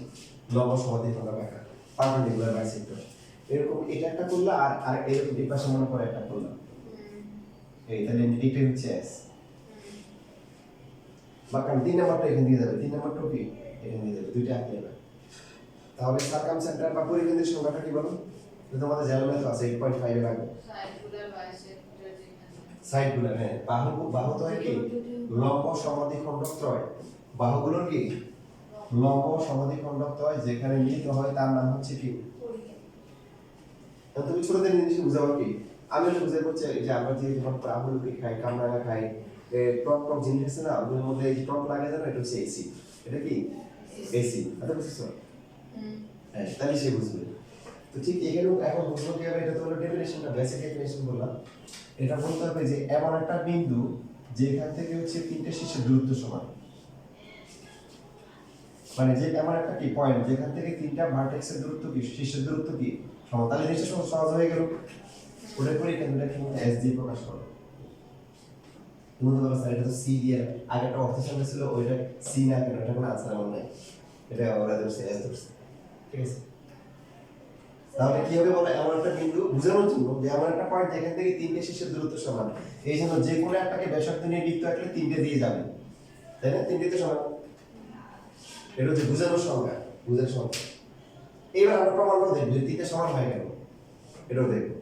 লম্ব সমান দ্বিখণ্ড রাখা, পারপেন্ডিকুলার বাইসেক্টর এরকম এটা একটা করলা, আর আর এরকম এই পাশে মনে করে একটা করলা, এই তাহলে এইটাই হচ্ছে এস। বা কারণ 3 নাম্বারটা এখানে দিয়ে যাবে, 3 নাম্বারটা কি এখানে দিয়ে যাবে, দুইটা আঁকলে হবে। তাহলে সার্কামসেন্টার বা পরিকেন্দ্রের সংখ্যাটা কি বলো? তো তোমাদের জানা তো আছে 8.5 এর আগে সাইডগুলার বাইসেক্টর যেখানে। সাইডগুলো, হ্যাঁ বাহু তো হয় কি লম্ব সমদ্বিখণ্ডত্রয়, বাহুগুলোর কি লম্ব সমদ্বিখণ্ডত্রয় যেখানে মিলিত হয় তার নাম হচ্ছে কি তুমি ছোটদের জিনিস বুঝাবো কি, আমি হলে বুঝাই করছি যে আমরা যে যখন প্রাহুলকে খাই, কামরাঙা খাই, টক টক জিনিস আছে না, ওগুলোর মধ্যে এই টক লাগে জানো, এটা হচ্ছে এসি, এটা কি এসি, এটা বুঝছো? হ্যাঁ তাহলে সে বুঝবে। তো ঠিক এখানেও এখন বুঝবো কি হবে, এটা তো হলো ডেফিনেশনটা, বেসিক ডেফিনেশন বললাম। এটা বলতে হবে যে এমন একটা বিন্দু যেখান থেকে হচ্ছে তিনটে শীর্ষের দূরত্ব সমান, মানে যে এমন একটা কি পয়েন্ট যেখান থেকে তিনটা ভার্টেক্সের দূরত্ব কি, শীর্ষের দূরত্ব কি সমান, তাহলে জিনিসটা সহজ হয়ে গেল। ওটা করে কেন্দ্রটাকে এস দিয়ে প্রকাশ করো। তুমি তো বলো স্যার এটা তো সি দিয়ে, আগে একটা অর্থ সামনে ছিল ওইটা সি না কেন, এটা কোনো আনসার আমার নাই, এটা ওরা ধরছে এস ধরছে, ঠিক আছে? তাহলে কি হবে বলো, এমন একটা বিন্দু বোঝানোর জন্য যে এমন একটা পয়েন্ট যেখান থেকে তিনটে শীর্ষের দূরত্ব সমান, এই জন্য যে কোনো একটাকে ব্যাসার্ধ নিয়ে বৃত্ত আঁকলে তিনটে দিয়ে যাবে, তাই না? তিনটে তো সমান, এটা হচ্ছে বোঝানোর সংজ্ঞা, বুঝার সংজ্ঞা। এবার আমরা প্রমাণ করে দেখবো যে তিনটে সমান হয় কেন, এটাও দেখবো।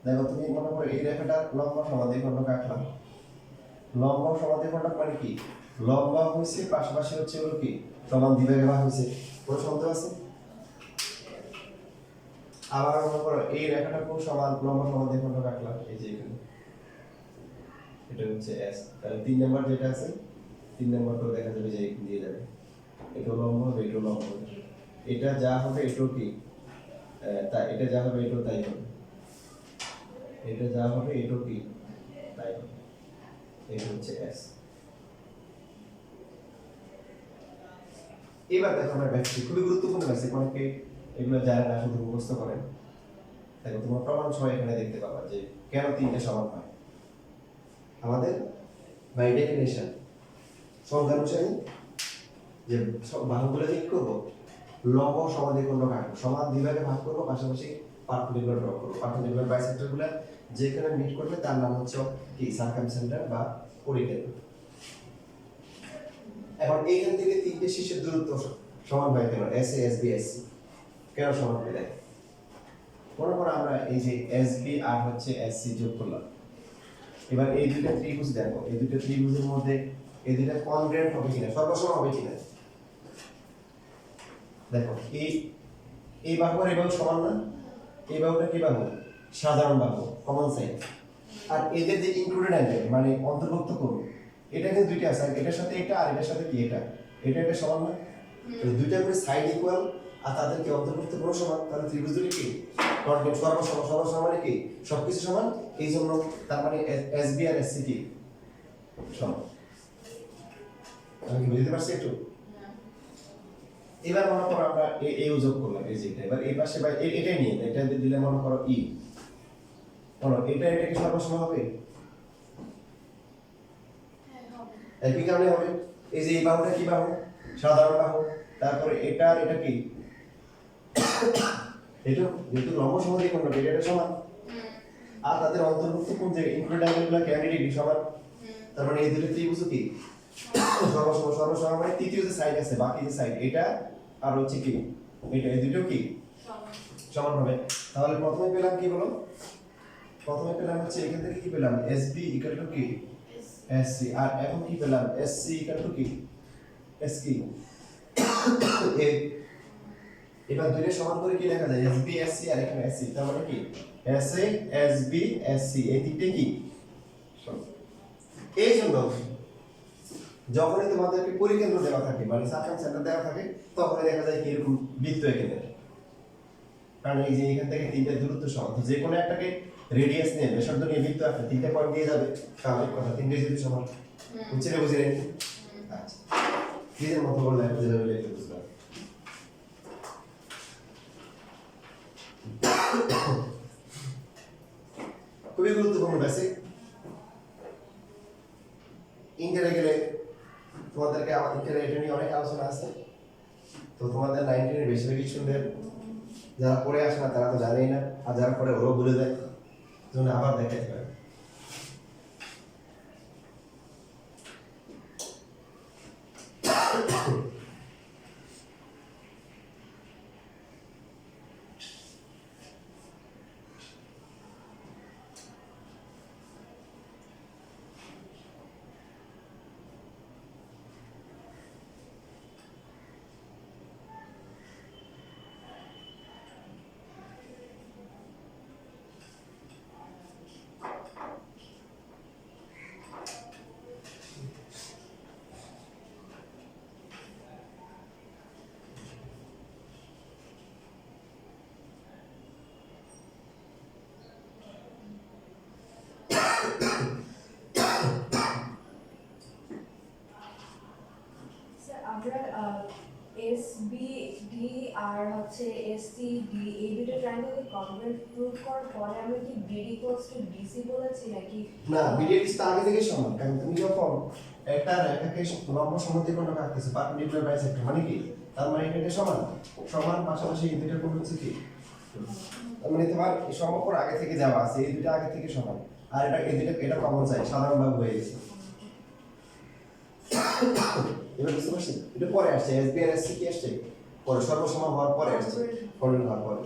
দেখো তুমি মনে করো এই রেখাটা লম্ব সমাদ্বিখণ্ডক আঁকলাম, লম্ব সমাদ্বিখণ্ডক মানে কি, লম্ব হইছে পাশাপাশি হচ্ছে হলো কি সমান দ্বিভাগে ভাগ হইছে, কোনো সন্দেহ আছে? আবার মনে করো এই রেখাটা খুব সমান লম্ব সমাদ্বিখণ্ডক আঁকলাম, এই যে এখানে এটা হচ্ছে এস, তাহলে 3 নাম্বার যেটা আছে 3 নাম্বারটা দেখা যাবে যে এখানে দিয়ে যাবে, এটা লম্ব হবে, এটা লম্ব হবে, এটা যা হবে এটাও কি তা, এটা যা হবে এটাও তাই হবে, এটা যা হবে এটাও কি তাই হবে, এটা হচ্ছে এস। এবার দেখো আমরা ব্যাখ্যা, খুবই গুরুত্বপূর্ণ ব্যাখ্যা, অনেকে এগুলো জানে না, শুধু মুখস্থ করেন। দেখো তোমরা প্রমাণ সহ এখানে দেখতে পাবা যে কেন তিনটে সমান হয়। আমাদের বাই ডেফিনেশন সংজ্ঞা অনুসারে যে বাহুগুলো ঠিক করবো, লম্ব সমাদ্বিখণ্ডক আঁকবো, সমান দ্বিভাগে ভাগ করবো, পাশাপাশি পারপেন্ডিকুলার ড্র করবো, পারপেন্ডিকুলার বাইসেক্টরগুলো যেখানে মিট করবে তার নাম হচ্ছে কি সার্কামসেন্টার বা পরিকেন্দ্র। এখন এইখান থেকে তিনটে শীর্ষের দূরত্ব সমান হয় কেন, S A S B S C কেন সমান হয়? দেখো মনে করো আমরা এই যে এস বি আর হচ্ছে এস সি যোগ করলাম, এবার এই দুইটা ত্রিভুজ দেখো, এই দুইটা ত্রিভুজের মধ্যে এই দুইটা কনগ্রেন্ট হবে কিনা, সর্বসম হবে কিনা। দেখো এই বাহু আর এই বাহু সমান না, এই বাহুটা কি বাহু, সাধারণ বাহু, কমন সাইড, আর এদের যে ইনক্লুডেড অ্যাঙ্গেল মানে অন্তর্ভুক্ত কোণ, এটা কিন্তু দুইটা আছে, এটার সাথে এটা আর এটার সাথে কি এটা, এটা সমান না, দুইটা করে সাইড ইকুয়াল আর তাদেরকে অন্তর্ভুক্ত কোণ সমান, তাহলে ত্রিভুজ দুটি কি কনগ্রেন্ট, সর্বসম মানে কি সবকিছু সমান, এই জন্য তার মানে এস বি আর এস সি কি সমান। আমি কি বুঝতে পারছি একটু? এবার মনে করো আমরা এই যোগ করলাম, এই যেটা এবার এই পাশে ভাই এটাই নিয়ে এটা দিলে মনে করো ই, বলো এটা কি সর্বসম হবে? একই কারণে হবে, এই যে এই বাহুটা কি বাহু, সাধারণ বাহু, তারপরে এটা আর এটা কি এটা যেহেতু লম্ব সমদ্বিখণ্ড এটা সমান আর তাদের অন্তর্ভুক্ত কোন জায়গায় ইনক্লুড অ্যাঙ্গেলগুলো ক্যান্ডিডেট সমান তার মানে এই দুটো ত্রিভুজ কি সর্বসম মানে তৃতীয় যে সাইড আছে বাকি যে সাইড এটা আর হচ্ছে কি এটা এই দুটো কি সমান হবে তাহলে প্রথমে পেলাম কি বলো প্রথমে পেলাম হচ্ছে এখান থেকে কি পেলাম SB ইকুয়াল টু কি SC আর এখন কি পেলাম SC ইকুয়াল টু কি SQ এবার দুইটা সমান করে কি লেখা যায় SB SC আর এখানে SC তার মানে কি SA SB SC এই তিনটে কি এই জন্য যখনই তোমাদেরকে পরিকেন্দ্র দেওয়া থাকে মানে সার্কাম সেন্টার দেওয়া থাকে তখন দেখা যায় কি এরকম বৃত্ত এঁকে দেয় কারণ এই যে এখান থেকে তিনটে দূরত্ব সমান তো যে কোনো একটাকে রেডিয়াস নিয়ে ব্যাসার্ধ নিয়ে বৃত্ত একটা তিনটে পয়েন্ট দিয়ে যাবে স্বাভাবিক কথা তিনটে যদি সমান বুঝলে আচ্ছা নিজের মতো বললে বুঝে যাবে লিখতে বুঝলাম খুবই গুরুত্বপূর্ণ বেসিক ইন্টারে গেলে তোমাদেরকে আমার ইন্টারে এটা নিয়ে অনেক আলোচনা আছে তো তোমাদের 19 এর বেশিরভাগই স্টুডেন্ট যারা পড়ে আসে না তারা তো জানেই না আর যারা পড়ে ওরাও ভুলে যায় জন্য আবার দেখাতে পারে স্যার আমরা SBD আর হচ্ছে SCD এই দুটো ট্রায়াঙ্গেলকে কনভার্ট প্রুভ করার পরে আমরা কি BD DC বলেছি নাকি না বিডিএ তো আগে থেকে সমান কারণ তুমি যখন একটা রেখাকে লম্ব সমদ্বিখণ্ড আঁকতেছো পারপেন্ডিকুলার বাইসেক্টর মানে কি তার মানে এটা সমান সমান পাশাপাশি এই দুটো কোণ হচ্ছে কি তার মানে তোমার এই সমকোণ আগে থেকে দেওয়া আছে এই দুটো আগে থেকে সমান আর এটা এই দুটো এটা কমন চাই সাধারণভাবে হয়ে গেছে এবার বুঝতে পারছি এটা পরে আসছে SB আর SC কি আসছে পরে সর্বসম হওয়ার পরে আসছে ফর্মুলা হওয়ার পরে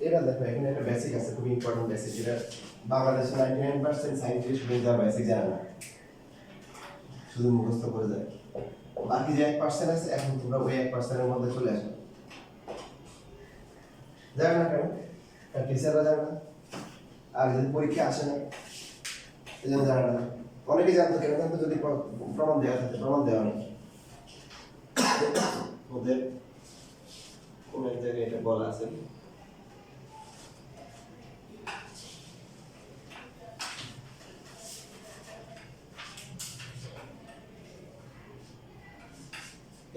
এবার দেখো এখানে একটা বেসিক আছে খুব ইম্পর্টেন্ট বেসিক যেটা বাংলাদেশে 99% সায়েন্টিস্ট স্টুডেন্ট যা বেসিক জানে না শুধু মুখস্থ করে যায় বাকি যে 1% আছে এখন তোমরা ওই 1% এর মধ্যে চলে আসো জানো না কেন আর টিচাররা জানে না আর যদি পরীক্ষা আসে না এই জন্য জানে না অনেকে জানতো কেন কিন্তু যদি প্রমাণ দেওয়া থাকে প্রমাণ দেওয়া নেই ওদের কোন এক জায়গায় এটা বলা আছে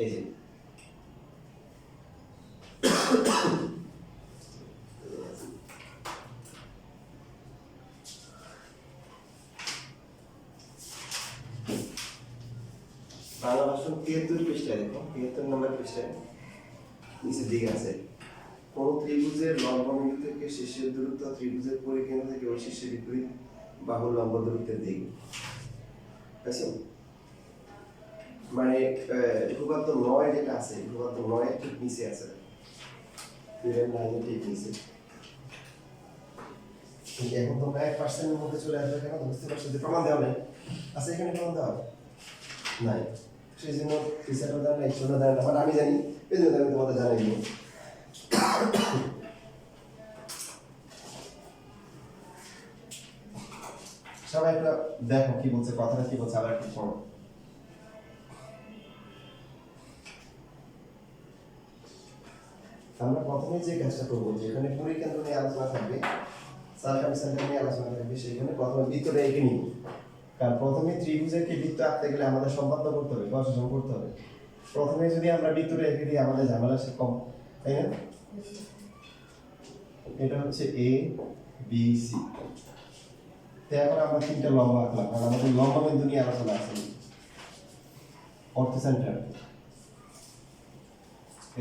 এই যে বাংলা ভাষণ 73 পৃষ্ঠায় দেখো 73 নম্বর পৃষ্ঠায় নিচের দিকে আছে কোন ত্রিভুজের লম্ব বিন্দু থেকে শীর্ষের দূরত্ব ত্রিভুজের পরিকেন্দ্র থেকে ওই শীর্ষের বিপরীত বাহুর লম্ব দূরত্বের দিক আছে মানে ভূখণ্ড 9 যেটা আছে ভূখণ্ড 9 এর ঠিক নিচে আছে ফিরের লাইনের ঠিক নিচে কিন্তু এখন তোমরা 1% এর মধ্যে চলে আসবে কেন বুঝতে পারছো যে প্রমাণ দেওয়া নেই আছে এখানে প্রমাণ দেওয়া নাই সেই জন্য টিচাররা জানে না স্টুডেন্টরা জানে না বাট আমি জানি এই জন্য আমি তোমাদের জানাই দিব সবাই একটা দেখো কি বলছে কথাটা কি বলছে আবার একটু শোনো আমরা প্রথমে যে কাজটা করবো যেখানে পরিকেন্দ্র নিয়ে আলোচনা থাকবে সার্কাম সেন্টার নিয়ে আলোচনা থাকবে সেখানে প্রথমে বৃত্তটা এঁকে নিব কারণ প্রথমে ত্রিভুজের কি বৃত্ত আঁকতে গেলে আমাদের সম্পাদ্য করতে হবে প্রশাসন করতে হবে প্রথমে যদি আমরা বৃত্তটা এঁকে দিই আমাদের ঝামেলা সে কম তাই না এটা হচ্ছে এ বি সি। তো এখন আমরা তিনটা লম্ব আঁকলাম, কারণ আমাদের লম্ব বিন্দু নিয়ে আলোচনা আছে। অর্থ সেন্টার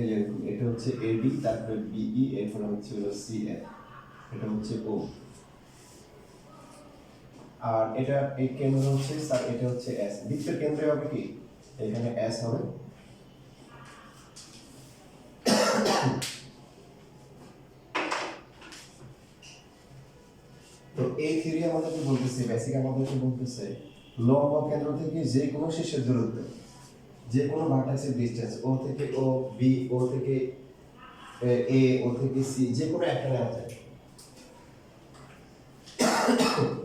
এই যে এটা হচ্ছে এবি, তারপরে বিই, এরপরে হচ্ছে হলো সিএ, এটা হচ্ছে ও। আর এটা এই কেন্দ্র হচ্ছে স্যার, এটা হচ্ছে এস। বৃত্তের কেন্দ্র হবে কি, এখানে এস হবে। তো এই থিওরি আমাদেরকে বলতেছে, বেসিক আমাদেরকে বলতেছে লম্ব কেন্দ্র থেকে যে কোনো শীর্ষের দূরত্ব, যে কোনো ভার্টেক্সের ডিসটেন্স, ও থেকে ও, বি, ও থেকে এ, ও থেকে সি, যে কোনো একটা নেওয়া যায়।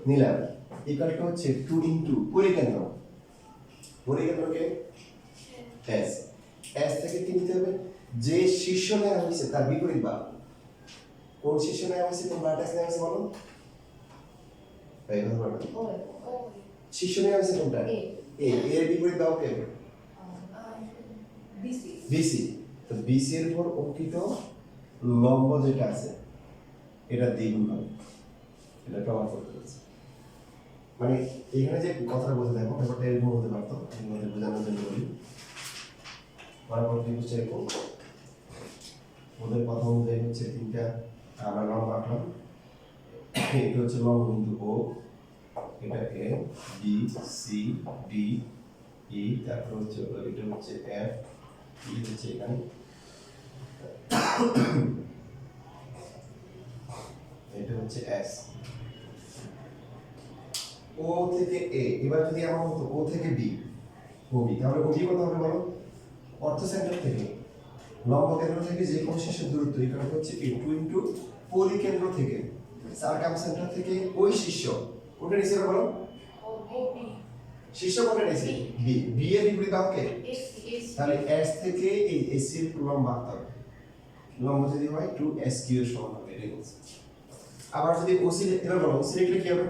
নিলাম ইকুয়াল টু হচ্ছে 2 ইনটু পরিকেন্দ্র। পরিকেন্দ্রকে এস, এস থেকে কি নিতে হবে, যে শীর্ষ নেওয়া হয়েছে তার বিপরীত বাহু। কোন শীর্ষ নেওয়া হয়েছে, কোন ভার্টেক্স নেওয়া হয়েছে বলো? এই কথা বলো। শীর্ষ নেওয়া হয়েছে কোনটা? এ, এর বিপরীত বাহু কে? বিসি। বিসি। তো বিসি এর উপর অঙ্কিত লম্ব যেটা আছে এটা দ্বিগুণ হবে, এটা প্রমাণ করতে হচ্ছে। মানে এখানে যে কথাটা বলতে দেখো, ব্যাপারটা এরকম হতে পারতো, এর বোঝানোর জন্য বলি। পরবর্তী হচ্ছে এরকম, ওদের কথা অনুযায়ী হচ্ছে তিনটা আমরা লম্ব আঁকলাম। এটা হচ্ছে লম্ব বিন্দু ও, এটা এ, বি, সি, ডি, ই, তারপর হচ্ছে এটা হচ্ছে এফ, ই হচ্ছে এখানে, এটা হচ্ছে এস। ও থেকে এ, এবার যদি আমার হতো ও থেকে বি, ও বি, তাহলে ও বি কত হবে বলো? অর্থ সেন্টার থেকে লম্ব কেন্দ্র থেকে যে কোনো শীর্ষের দূরত্ব এখানে হচ্ছে এ 2 ইনটু পরিকেন্দ্র থেকে সার্কাম সেন্টার থেকে ওই শীর্ষ, কোনটা নিচে বলো? শীর্ষ কোনটা নিচে? বি। বি এর বিপরীত বাহু কে? তাহলে এস থেকে এই এসি এর লম্ব আঁকতে হবে। লম্ব যদি হয় 2SQ এর সমান হবে, এটাই বলছে। আবার যদি ওসি, এবার বলো ওসি লিখলে কি হবে?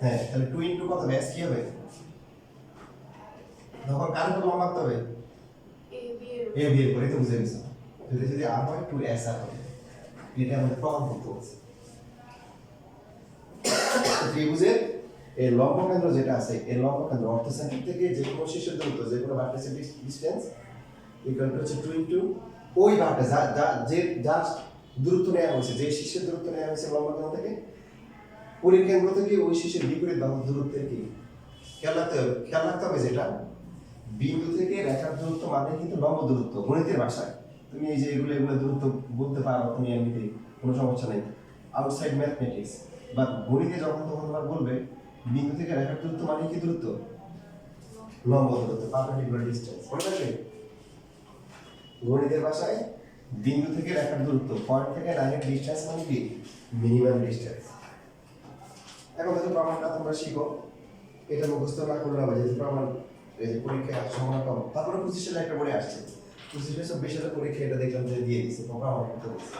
হ্যাঁ, তাহলে 2 ইনটু কত হবে? এস কি হবে? তখন কার উপর লম্ব আঁকতে হবে? এ বি এর উপরে, তো বুঝে গেছো। যদি আর হয় 2S আর হবে, এটা আমাদের প্রমাণ করতে হচ্ছে। ত্রিভুজের এই লম্ব কেন্দ্র যেটা আছে, এই লম্ব কেন্দ্র অর্থ সেন্টার থেকে যে কোনো শীর্ষের দূরত্ব, যে কোনো ভার্টেক্সের ডিসটেন্স ইকুয়াল টু হচ্ছে 2 ইনটু ওই ভার্টেক্স যার দূরত্ব নেওয়া হয়েছে, যে শীর্ষের দূরত্ব নেওয়া হয়েছে লম্ব কেন্দ্র থেকে, পরিকেন্দ্র থেকে ওই শীর্ষের বিপরীত বাহুর দূরত্বের কি খেয়াল রাখতে হবে যেটা বিন্দু থেকে রেখার দূরত্ব মানে কিন্তু লম্ব দূরত্ব গণিতের ভাষায়। তুমি এই যে এগুলো দূরত্ব বলতে পারো তুমি এমনিতেই, কোনো সমস্যা নেই। আউটসাইড ম্যাথমেটিক্স বা গণিতে যখন তখন তোমরা বলবে বিন্দু থেকে রেখার দূরত্ব মানে কি দূরত্ব? লম্ব দূরত্ব, পারপেন্ডিকুলার ডিসটেন্স। মনে রাখবে গণিতের ভাষায় বিন্দু থেকে রেখার দূরত্ব, পয়েন্ট থেকে লাইনের ডিসটেন্স মানে কি? Minimum distance. এখন দেখো প্রমাণটা তোমরা শিখো, এটা মুখস্থ না করলে হবে, যেহেতু প্রমাণ এই যে পরীক্ষায় সময় কম। তারপরে 25 সালে একটা পড়ে আসছে, 25 সালে পরীক্ষা এটা দেখলাম যে দিয়ে দিচ্ছে, প্রমাণ করতে বলছে।